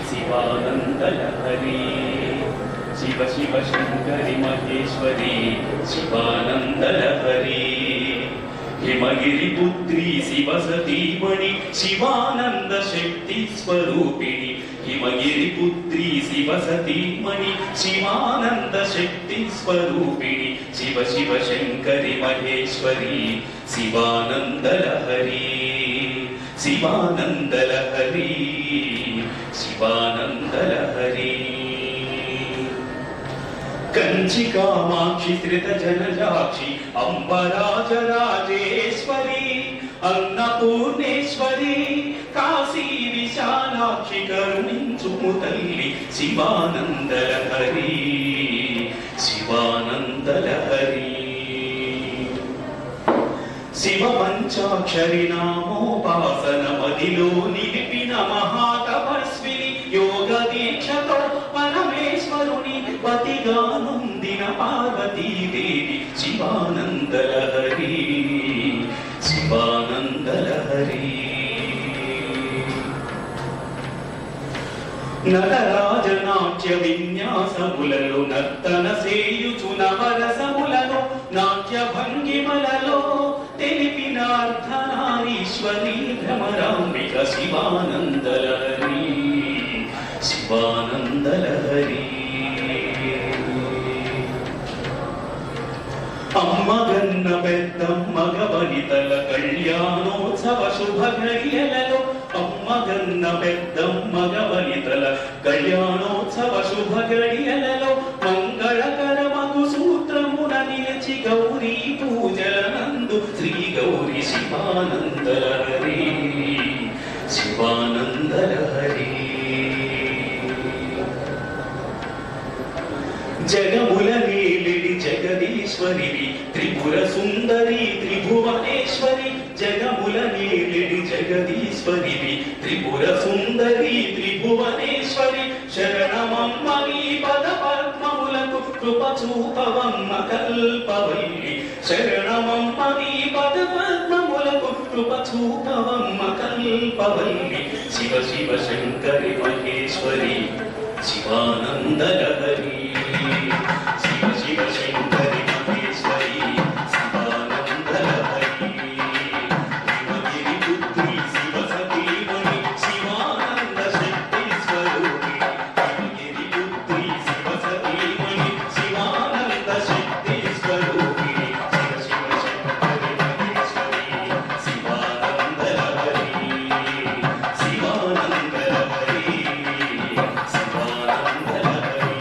शिवानंद लहरी शिव शिव शंकरी महेश्वरी शिवानंद लहरी हिमगिरी पुत्री शिव सतीमणि शिवानंद शक्ति स्वरूपिणी हिमगिरी पुत्री शिव सतीमणि शिवानंद शक्ति स्वरूपिणी शिव शिव शंकरी महेश्वरी शिवानंद लहरी शिवानंद लहरी शिवानंद लहरी कंची कामाक्षि धृत जनजाक्षि अंबराज राजेश्वरी अन्नपूर्णेश्वरी काशी विशालाक्षि करुणिंचुमु तल्ली शिवानंद लहरी शिवानंद लहरी शिव पंचाक्षरी नामोपासन मदिलो निलिपिन महातपस्विनी योग दीक्षतो परमेश्वरुनि पतिगा नొందిన पार्वती देवी शिवानंद लहरी शिवानंद लहरी నటరాజ నాట్య విన్యాసములలో నర్తన సేయుచు నవరసములను నాట్య భంగిమలలో తెలిపిన అర్ధనారీశ్వరి భ్రమరాంబిక శివానంద లహరి శివానంద లహరి అమ్మగన్న పెద్దమ్మ గవనితల కళ్యాణోత్సవ శుభ ఘడియలలో అమ్మగన్న పెద్దమ్మ గవనితల కళ్యాణోత్సవ శుభ ఘడియలలో మంగళకరమగు సూత్రమున నిలిచి గౌరీ పూజల నందు శ్రీ గౌరీ శివానంద లహరి శివానంద లహరి జగముల నేలిడి జగదీశ్వరివి త్రిపుర సుందరి త్రిభువనేశ్వరి జగముల నేలిడి జగదీశ్వరివి త్రిపుర సుందరి త్రిభువనేశ్వరి శరణమమ్మ నీ పద పద్మములకు కృప చూపవమ్మ కల్పవల్లి శరణమమ్మ నీ పద పద్మములకు కృప చూపవమ్మ కల్పవల్లి శివ శివ శంకరి మహేశ్వరి శివానంద లహరి शिव शिव शंकरी महेश्वरी शिवानंद लहरी हिमगिरी पुत्री शिव सतीमणि शिवानंद शक्ति स्वरूपिणी हिमगिरी पुत्री शिव सतीमणि शिवानंद शक्ति स्वरूपिणी शिव शिव शंकरी महेश्वरी शिवानंद लहरी शिवानंद लहरी शिवानंद लहरी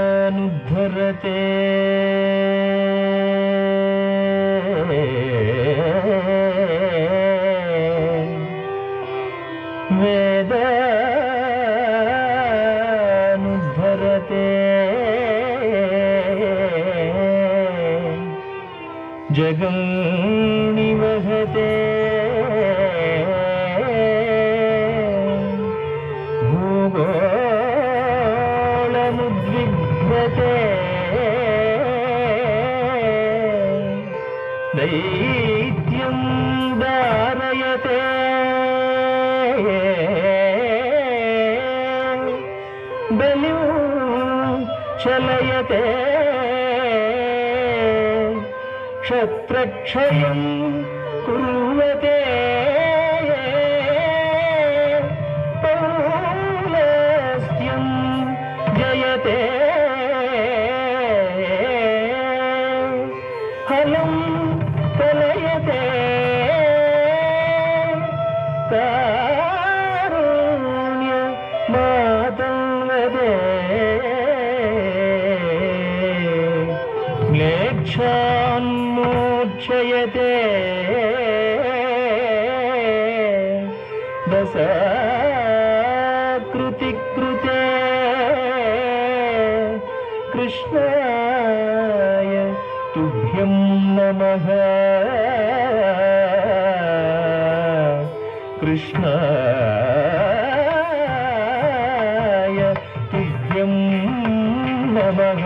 वेदानुद्धरते वेदानुद्धरते जगं निवहते दैत्यं धारयते बलिं चलयते क्षत्रक्षयं कुर्वते पौलस्त्यं जयते हलं कलयते कारुण्य मातङ्गदे म्लेच्छान्मोक्षयते दशाकृतिकृते कृष्णाय तुभ्यं नमः। कृष्णाय तुभ्यं नमः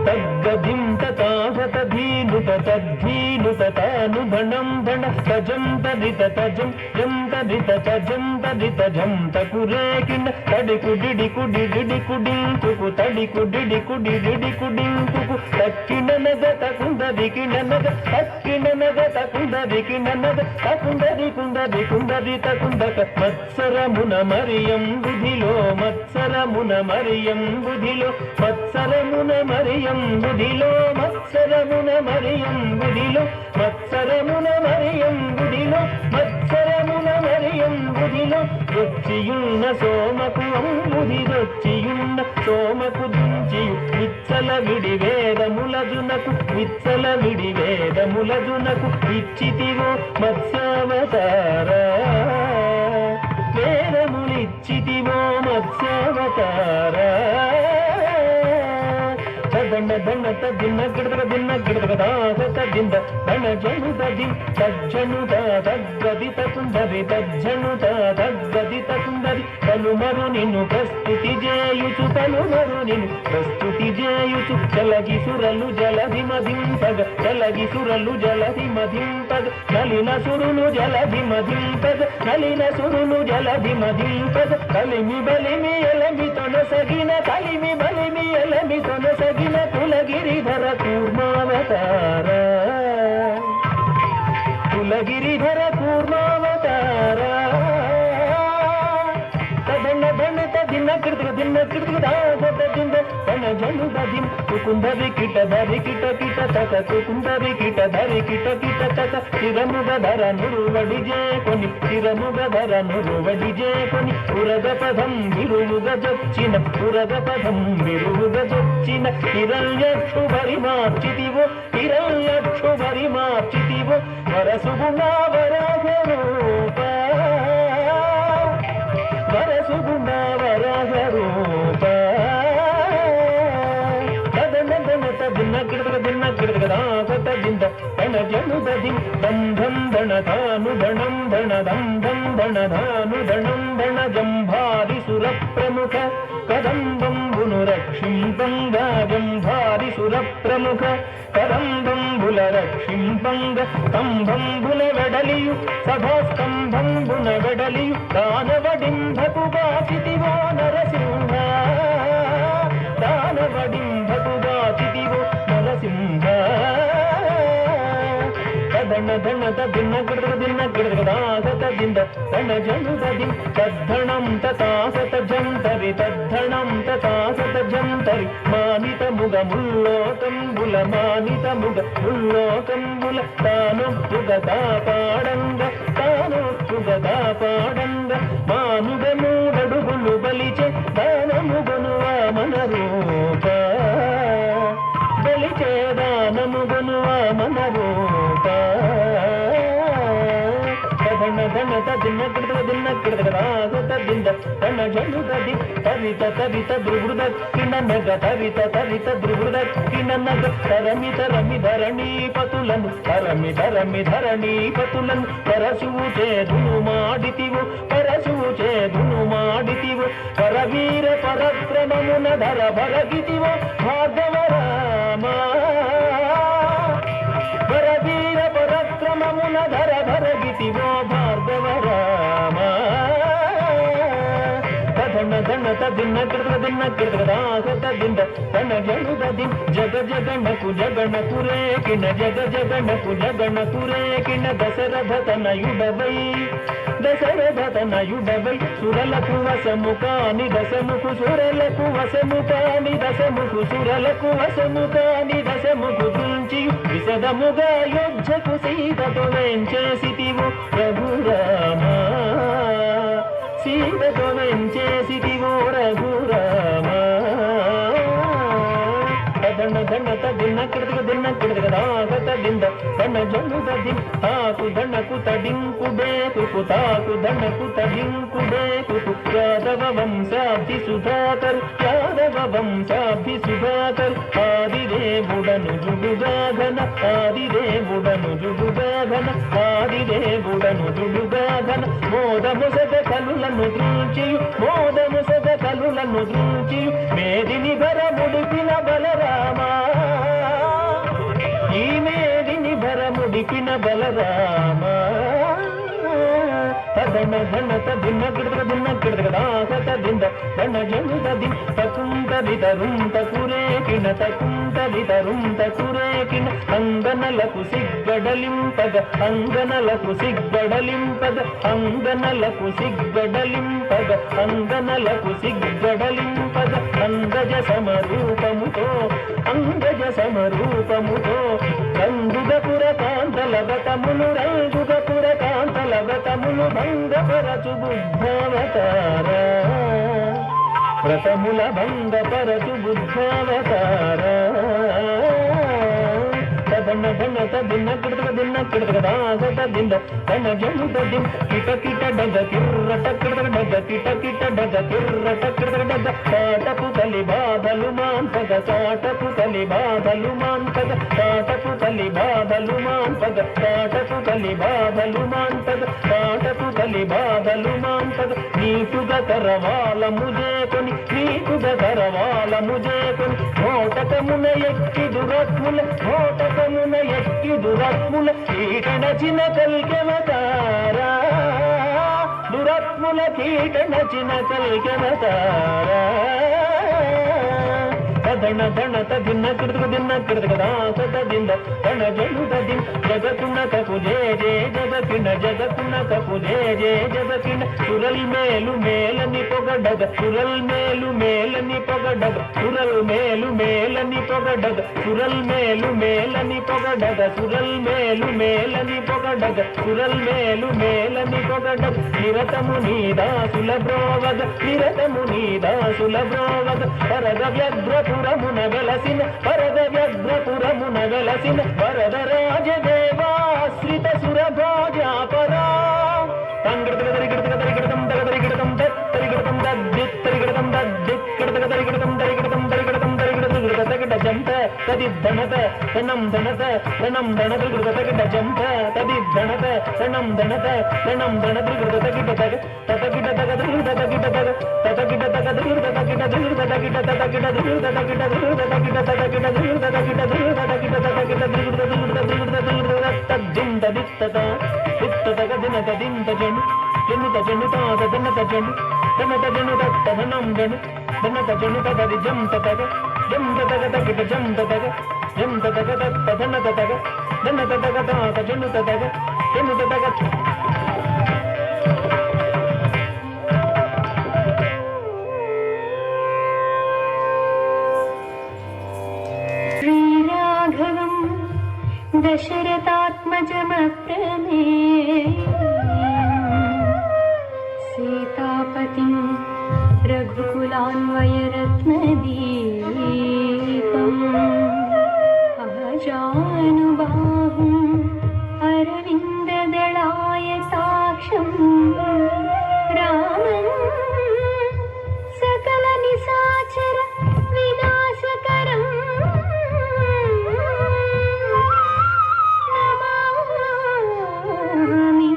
तद्गतिं तथागतधीनुत तद्धीनुत तानुभणं धण तजं तदित तजं जं तदित तजं तदित जं तकुरेकिन तडिकुडिडि कुडिडिडि कुडिं तुकु तडिकुडिडि कुडिडिडि कुडिं तुकु तक्किन नग तकुंददि किन नग तक्किन नग तकुंददि किन नग तकुंददि कुंददि कुंददि तकुंदक मत्सरमुन मरियं बुधिलो मत्सरमुन मरियं बुधिलो मत्सरमुन मरियं बुधिलो मत्सरमुन मरियं बुधिलो మత్సరమున మరియం గుడిలో మత్సరమున మరియం గుడిలో రొచ్చియున్న సోమకు అంబుదిరొచ్చియున్న సోమకు దుంచియు విచ్చల విడి వేదములజునకు విచ్చల విడి వేదములజునకు ఇచ్చితివో మత్స్యావతారా వేదములిచ్చితివో మత్స్యావతారా దండ దండ తద్దిన్న గిడదగ దిన్న గిడదగ దాస తద్దింద ధన జనుద దిన్ తజ్జనుద తగ్గది తకుందది తజ్జనుద తగ్గది తకుందది కలుమరు నిన్ను ప్రస్తుతి చేయుచు కలుమరు నిన్ను ప్రస్తుతి చేయుచు జలగి సురలు జలధి మధింపగ జలగి సురలు జలధి మధింపగ నలిన సురులు జలధి మధింపగ నలిన సురులు జలధి మధింపగ కలిమి బలిమి ఎలమి తొనసగిన కలిమి బలిమి ఎలమి తొనసగిన కులగిరిధర కూర్మావతార కులగిరిధర కూర్మావతార తదన్న ధన తదిన్న కృతక దిన్న కృతక దాస తదింద తన జను దదిం కుకుందరి కిట ధరి కిట కిట తత కుకుందరి కిట ధరి కిట కిట తత తిరముగ ధర నురువడి జేకొని తిరముగ ధర నురువడి జేకొని పురగ పదం విరువుగ జొచ్చిన పురగ పదం విరువుగ జొచ్చిన హిరణ్యక్షు భరి మార్చితివో హిరణ్యక్షు భరి మార్చితివో వరసుగుణ వరాహ రూప వరసుగుణ వరాహ రూప దిన్న గిడదగ దిన్న గిడదగ దాస తదింద తన జనుద దిం దంధం దణ ధాను ధణం ధణ దంధం దణ ధాను ధణం ధణ జంభారి సుర ప్రముఖ కదంబంబును రక్షింపంగా జంభారి సుర ప్రముఖ కదంబంబుల రక్షింపంగ స్తంభంబుల వెడలియు సభాస్తంభంబున వెడలియు దానవడింభకు బాసితివో నరసింహ దానవడింభకు బాసితివో నరసింహ ధన ధన తదిన్న గిడదగ దిన్న గిడదగ దాస తదింద తన జనుద దిం తద్ధణం తతాస తజంతరి తద్ధణం తతాస తజంతరి మానిత ముగ ముల్లోకంబుల మానిత ముగ ముల్లోకంబుల తానొప్పుగ దాపాడంగ తానొప్పుగ దాపాడంగ మానుగ మూడడుగులు బలిచే దానముగను వామన రూప బలిచే దానముగను వామన రూప ధన ధన తదిన్న గిడదగ దిన్న గిడదగ దాస తదింద తన జనుద ది తరిత తరిత ద్రువృద కిన నగ తరిత తరిత ద్రువృద కిన నగ తరమి తరమి ధరణీ పతులను తరమి ధరమి ధరణీ పతులను పరశువు చేదును మాడితివు పరశువు చేదును మాడితివు పరవీర పరక్రమమున ధర భరగితివు భార్గవ రామ పరవీర పరక్రమమున ధర భరగితివో భార్గవ రామ ధన ధన తదిన్న గిడదగ దిన్న గిడదగ దాస తదింద తన జనుద దిం జగ జగణకు జగణకు రేకిన జగ జగణకు జగణకు రేకిన దశరథ తనయుడవై దశరథ తనయుడవై సురలకు వశము కాని దశముకు సురలకు వశము కాని దశముకు సురలకు వశము కాని దశముకు దుంచియు విశదముగా యుద్ధకు సీతతో వేంచేసితివు రఘురామ సీతతో వెంచేసితివో రఘురామ దండ దండ తదిన్న గిడదగ దిన్న గిడదగ దాస తదింద తన జనుద దిం తాకు దండకు తడింకుడేకు తాకు దండకు తడింకుడేకు యాదవ వంశాబ్ది సుధాకర్ యాదవ వంశాభిసుధాకర్ ఆదిదేవుడను జుడుగాఘన ఆదిదేవుడను జుడుగాఘన ఆదిదేవుడను జుడుగాఘన మోదముసగ కలులను ద్రూచియు మోదముసగ కలులను ద్రూచియు మేదిని భరముడిపిన బలరామా ఈ మేదిని భరముడిపిన బలరామా తదన ధనత దిన్న గిడత దిన్న గిడత దాసత దింద ధన జనుత దిన్ తకుంత వితరుం తకురేకిన తకుంత వితరుం తకురేకిన అంగనలకు సిగ్గడలింపగ అంగనలకు సిగ్గడలింపగ అంగనలకు సిగ్గడలింపగ అంగనలకు సిగ్గడలింపగ అంగజ సమరూపముతో అంగజ సమరూపముతో రంగుగపుర కాంతల గతములు రంగుగపుర కాంతల గతములు భంగపరచు బుద్ధావతార వ్రతముల భంగపరచు బుద్ధావతార తదన ధనత దిన్న కిడత దాసత దింద తన జనుత దిన్ కిట కిట డగ కిర్రట కిడత డగ కిట కిట డగ కిర్రట కిడత డగ కాటపు కలి బాధలు మాంపగ కాటపు కలి బాధలు మాంపగ కాటపు కలి బాధలు మాంపగ కాటపు కలి బాధలు మాంపగ కాటపు కలి బాధలు మాంపగ నీకుగ కరవాల ముజేకొని నీకుగ కరవాల ముజేకొని మోటకమున ఎక్కి దురత్ముల మోటకమున ఎక్కి దురత్ముల కీటనచిన కల్కెమతారా దురత్ముల కీటనచిన కల్కెమతారా ధన ధనత దిన్న కిడతక దాసత దింద ధన జనుత దిన్ జగకున కపు జయ జయ జగకిన జగకున కపు జయ జయ జగకిన సురల్ మేలు మేలని పొగడగ సురల్ మేలు మేలని పొగడగ సురల్ మేలు మేలని పొగడగ సురల్ మేలు మేలని పొగడగ సురల్ మేలు మేలని పొగడగ సురల్ మేలు మేలని పొగడగ నిరతము నీదాసుల బ్రోవగ నిరతము నీదాసుల బ్రోవగ పరగ వ్యగ్రపురమున వెలసిన పరగ వ్యగ్రపురమున వెలసిన వరద రాజదేవాశ్రిత సురభాజాపరా తంగడతగదరిగిడతం దగదరిగిడతం దత్తరిగిడతం దద్దిత్తరిగిడతం దద్దిక్కడతగ దరిగిడతం దరిగిడతం దరిగిడతం దరిగిడతం గృతగిడ జంత తది ధనత రణం ధనత రణం ధనత గృతగిడ జంత తది ధనత రణం ధనత రణం ధనత గృతగిడ తగ తతగిడ తగ తతగిడ తగ తతగిడ తగ తతగిడ తతగిడ తతగిడ తతగిడ తతగిడ తతగిడ తతగిడ తతగిడ తతగిడ తద్దింద దిత్తత దిత్తతగ దినత దింత జను జనుత జనుత దనత జను దనత జను దత్త ధనం జను దనత జను తగది జంత తగ జంత తగ తగిట జంత తగ జంత తగ దత్త ధనత తగ దనత తగ తాత జనుత తగ జనుత తగ श्रीराघवं दशरथात्मजमप्रमेयम् सीतापतिं रघुकुलान्वयरत्नदीपम् अजानुबाहुम् अरविन्ददलायताक्षम् रामं सकलनिशाचर विनाशकरम् नमामि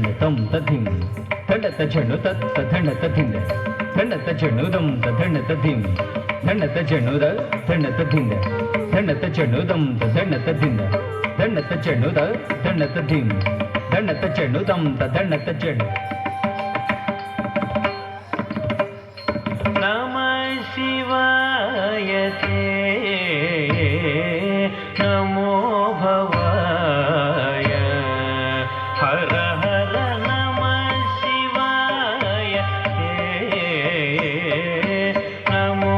झण्ड तं तधिं धण्डत झण्डु तत् धण्डत धिण्ड धण्डत झण्डुदं धण्डत धिं धण्डत झण्डुद धण्डत धिण्ड धण्डत झण्डुदं धण्डत धिण्ड धण्डत झण्डुद धण्डत धिं धण्डत झण्डुदं धण्डत झण्ड नमः शिवाय ते नमो भवाय हर हर नमः शिवाय ते नमो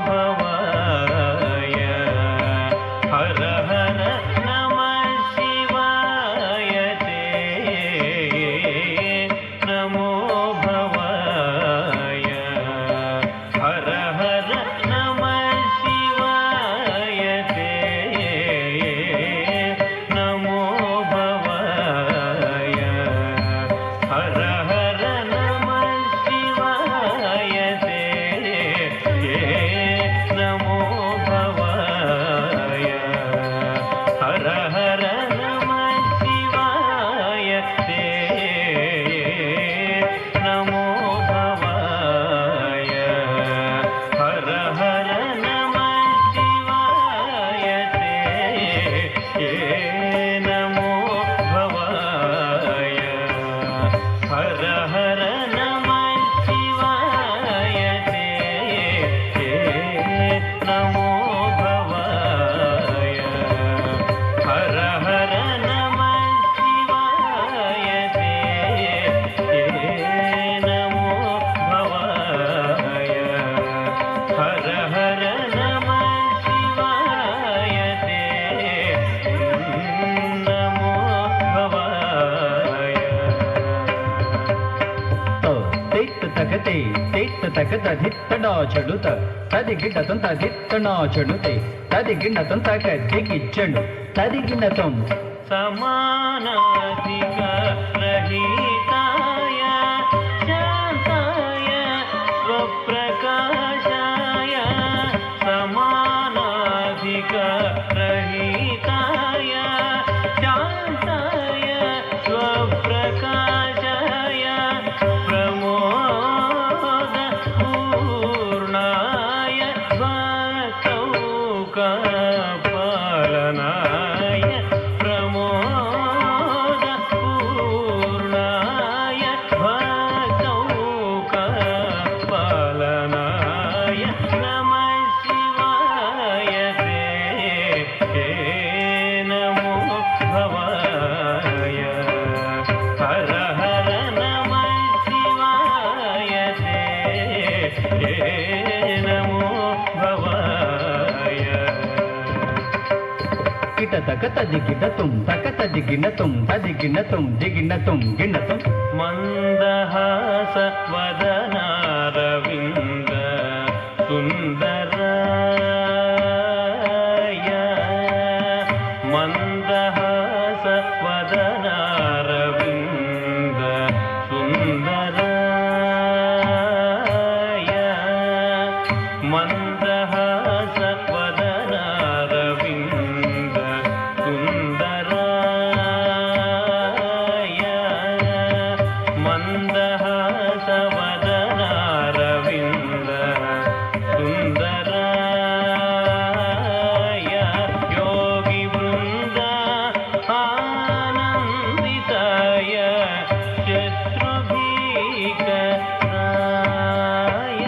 भवाय हर हर नमः शिवाय ते नमो भवाय हर हर नमः शिवाय ते नमो भवाय हर हर नमः शिवाय ते नमो भवाय हर हर नमः शिवाय ते नमो भवाय हर हर नमः शिवाय ते नमो भवाय हर हर नमः शिवाय ते नमो भवाय हर हर नमः शिवाय ते नमो भवाय हर हर नमः शिवाय ते नमो भवाय तेत तकते तेत तकत धित्तडा चडुत तदिगिडतं तदित्तणा चडुते तदिगिडतं तकदिगिच्चडु तदिगिडतं समानाधिक रहिताय शान्ताय स्वप्रकाशाय समानाधिक रहिताय शान्ताय स्वप्रकाशाय प्रमोद पूर्णाय भक्तौकपालनाय प्रमोद पूर्णाय भक्तौकपालनाय नमः शिवाय ते नमो भवाय हर हर नमः शिवाय ते नमो भवाय किटतक तदिगिडतुं तक तदिगिणतुं तदिगिणतुं दिगिणतुं गिणतुं मन्दहास वदनारविन्द सुन्दराय मन्दहास वदनारविन्द सुन्दराय मन्दहास वदनारविन्द सुन्दराय मन्दहास वदनारविन्द सुन्दराय योगी वृन्द आनन्दिताय शत्रुभीकराय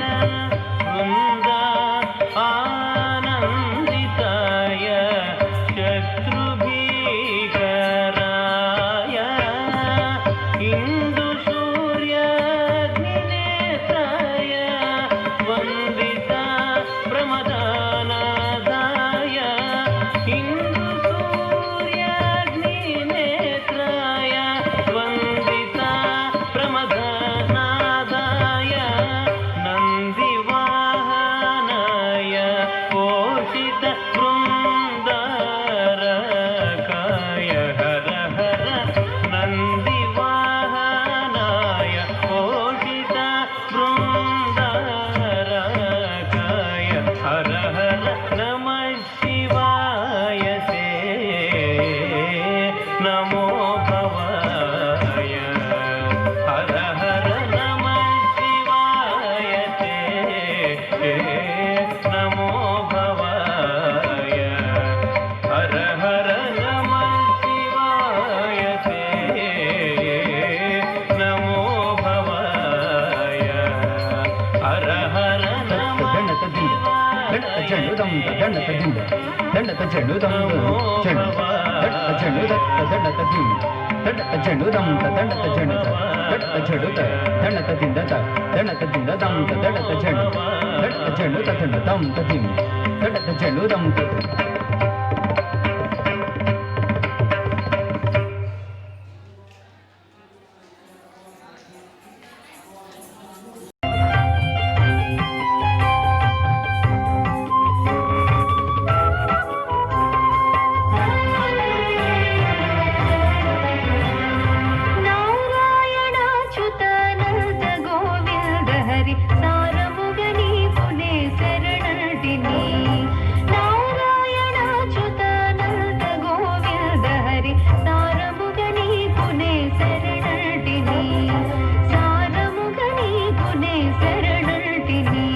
वृन्द आनन्दिताय शत्रुभीकराय इन्दु सूर्याग्निनेत्राय वन्दिता प्रमदानादाय इन्दु सूर्याग्निनेत्राय वन्दिता प्रमदानादाय नन्दिवाहनाय पोषित वृन्दारकाय हर हर नन्दिवाहनाय पोषित वृन्दारकाय हर हर नमः शिवाय ते नमो भवाय దండత దింద దండత చెడు దండ చెడు దండత చెడు దండత దింద దండత చెడు దంత దండత చెడు దండత చెడు దండత దింద దండత దింద దంత దండత చెడు దండత చెడు దండ దంత దింద దండత చెడు దంత నారాయణాచ్యుతానంద గోవింద హరి సారముగని పునే శరణటిని నారాయణాచ్యుతానంద గోవింద హరి సారముగని పునే శరణటిని సారముగని పునే శరణటిని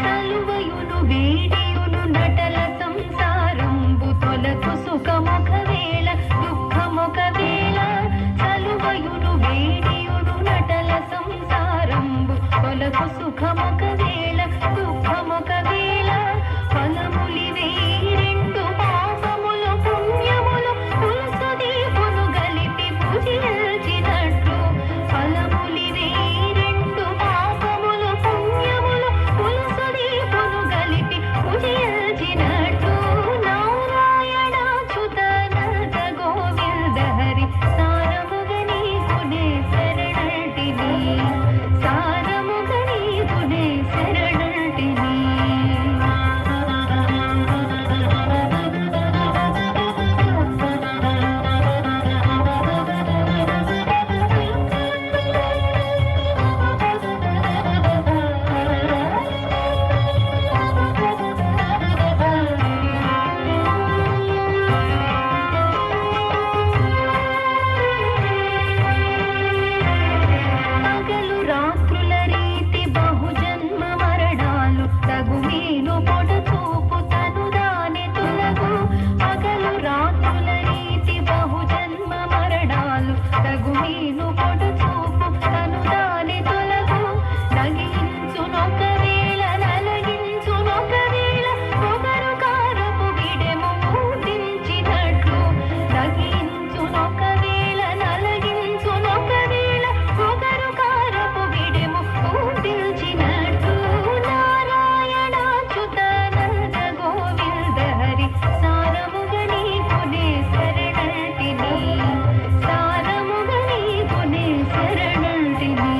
సలువయును వేడియును నటల సంసారంబు తొలకు సుఖమొక వేళ దుఃఖమొక వేళ సలువయును వేడియును నటల సంసారంబు తొలకు సుఖమొక వేళ దుఃఖమొక వేళ ఫలములివే రెండు పాపములు పుణ్యములు తులసు దీపును గలిపి పూజించినట్లు ఫలములివే రెండు పాపములు పుణ్యములు తులసు దీపును గలిపి పూజించినట్లు నారాయణాచ్యుతానంద గోవింద హరి సారముగని పునే శరణటిని సారముగని పునే శరణటిని పగలు రాత్రుల రీతి బహుజన్మ మరణాలు తగు మీను పొడ చూపు తను దాని తొలగు పగలు రాత్రుల రీతి బహుజన్మ మరణాలు తగు మీను పొడ చూపు తను దాని తొలగు నగించునొక వేళ నలగించునొక వేళ పొగరు కారపు విడెము ఊదించినట్లు నగించునొక వేళ నలగించునొక వేళ పొగరు కారపు విడెము ఊదించినట్లు నారాయణాచ్యుతానంద గోవింద హరి సారముగని పునే శరణటిని సారముగని పునే శరణటిని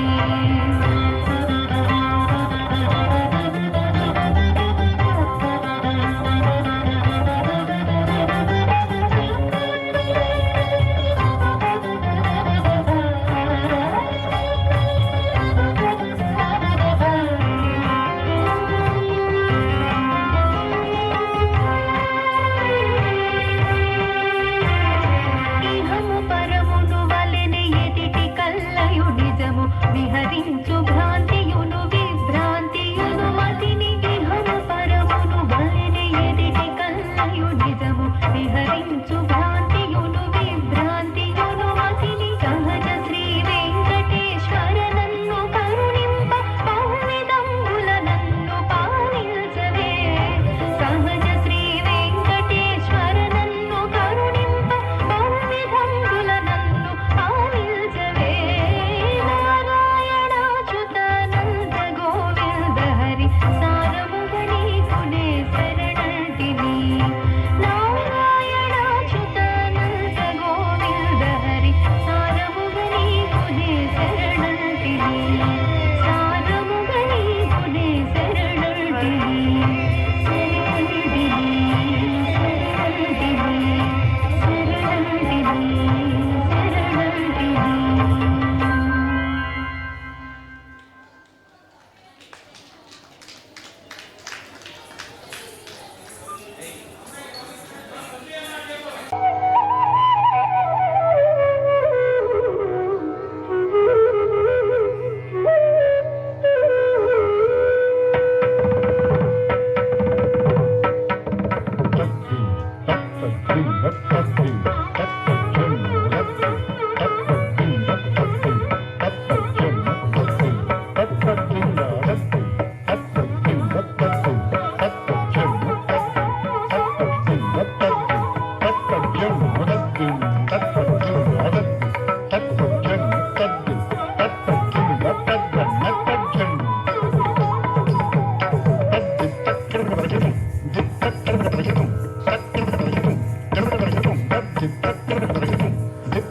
ఇహము పరమును వలెనే ఎదిటి కల్లయు నిజము విహరించు భ్రాంతియును విభ్రాంతియును మతిని ఇహము పరమును వలెనే ఎదిటి కల్లయు నిజము విహరించు భ్రాంతియును విభ్రాంతియును మతిని సహజ శ్రీ వెంకటేశ్వర నన్ను కరుణింప బహువిధంబుల నన్ను పాలించవే సహజ శ్రీ వెంకటేశ్వర నన్ను కరుణింప బహువిధంబుల నన్ను పాలించవే నారాయణాచ్యుతానంద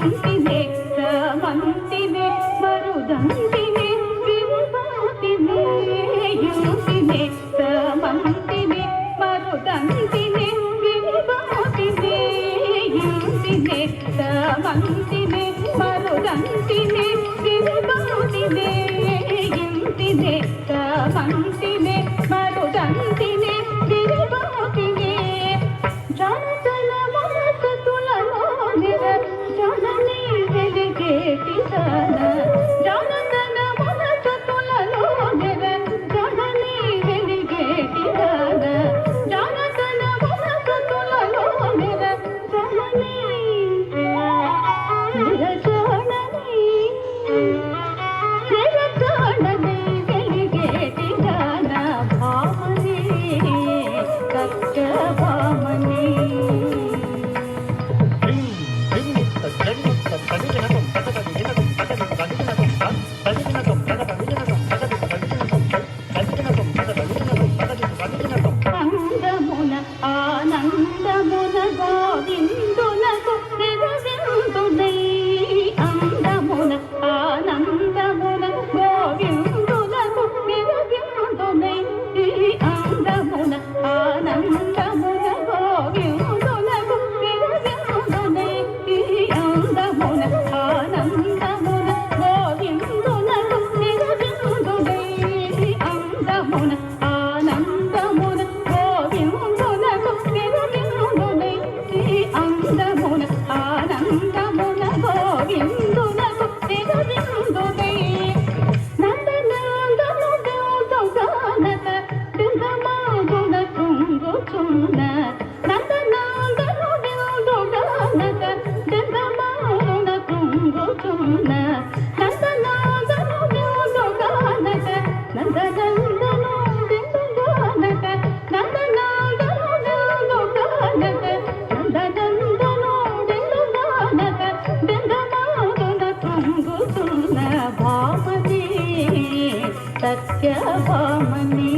యంతినే సమంతినే మరుదంతినే విభూతినే యంతినే సమంతినే మరుదంతినే విభూతినే యంతినే సమంతినే మరుదంతినే విభూతినే యంతినే సమంతినే మరుదంతినే విభూతినే జనతల మనసుతులలో నిర జననీ వెలిగేటి దాన జనతల మనసుతులలో నిర జననీ వెలిగేటి దాన జనతల మనసుతులలో నిర జననీ నిరజననీ నిరజననీ వెలిగేటి దాన భామనే సత్య భామనే అందమున ఆనందమున గోవిందులకు నిరవిందునై అందమున ఆనందమున గోవిందులకు నిరవిందునై అందమున ఆనందమున గోవిందులకు నిరవిందునై అందమున ఆనందమున గోవిందులకు నిరవిందునై అందమున ఆనందమున గోవిందులకు నిరవిందునై అందమున ఆనందమున గోవిందులకు నిరవిందునై నందనందనుగానక దిందమాగున తుంగుచున్న నందనందనుగానక దిందమాగున తుంగుచున్న నందనందనుగానక నందనందను దిందుగానక నందనందనుగానక నందనందను దిందుగానక దిందమాగున తుంగుచున్న భామనే సత్య భామనే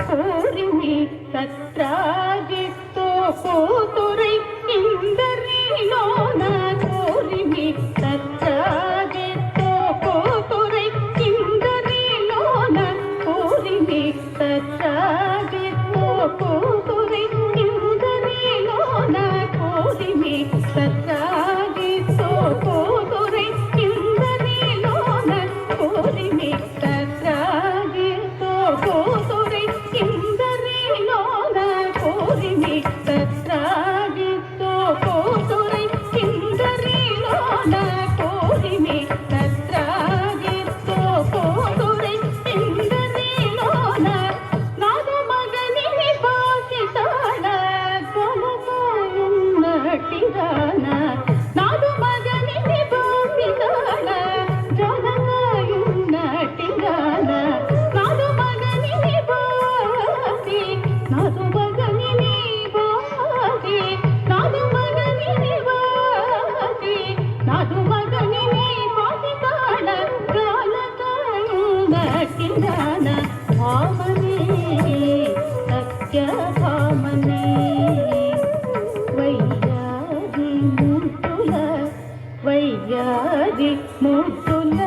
కోరిని సత్రాజిత్తు కూతురై ఇందరిలోన కోరిని సత్రాజిత్తు కూతురై ఇందరిలోన కోరిని సత్రాజిత్తు కూతురై ఇందరిలోన కోరిని సత్రాజిత్తు కూతురై ఇందరిలోన కోరిని సత్రాజిత్తు కూతురై ఇందరిలోన కోరిని సత్రాజిత్తు కూతురై ఇందరిలోన కోరిని సత్రాజిత్తు కూతురై ఇందరిలోన నాదు మగనిని బాసితాడ జనకాయున్నటిదాన నాదు మగనిని బాసితాడ జనకాయున్నటిదాన నాదు మగనిని బాసి నాదు మగనిని బాసి నాదు మగనిని బాసి నాదు మగనిని బాసితాడ జనకాయున్నటిదాన భామనే సత్య భామనే వయ్యాది ముద్దుల వయ్యాది ముద్దుల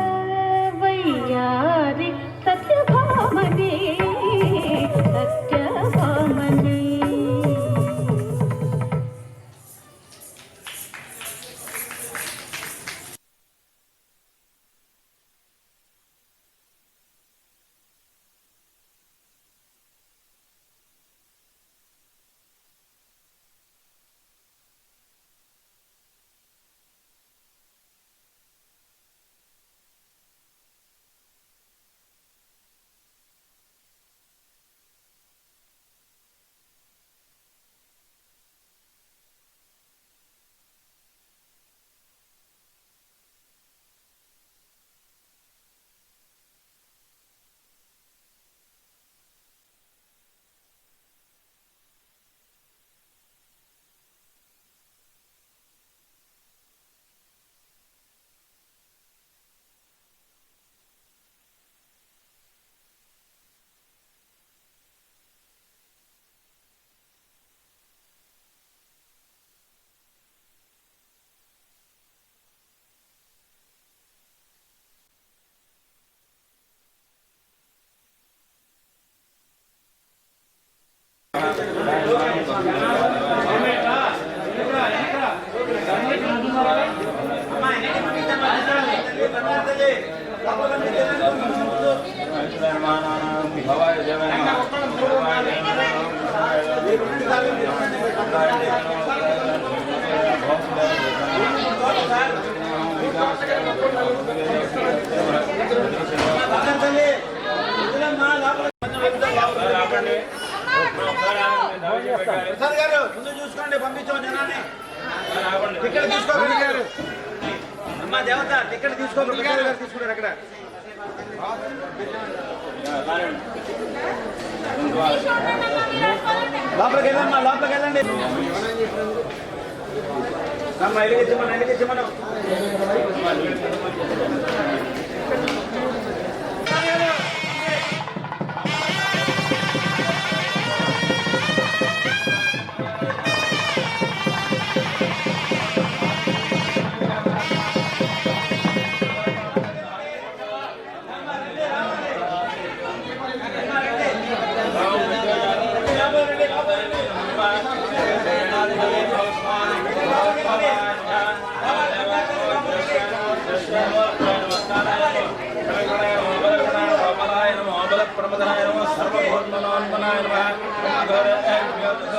వయ్యాది సత్య భామనే సత్య భామనే ప్రసాద్ గారు ముందు చూసుకోండి, పంపించాం జనాన్ని. టికెట్ తీసుకోకండి గారు. అమ్మా దేవత టికెట్ తీసుకోకండి. ప్రసాద్ గారు తీసుకున్నారు అక్కడ. లోపలికి వెళ్ళమ్మా, లోపలికి వెళ్ళండి. అమ్మా ఎలిగించమను. ప్రమదనాయ నమః సర్వభూతమనోన్మనాయ నమః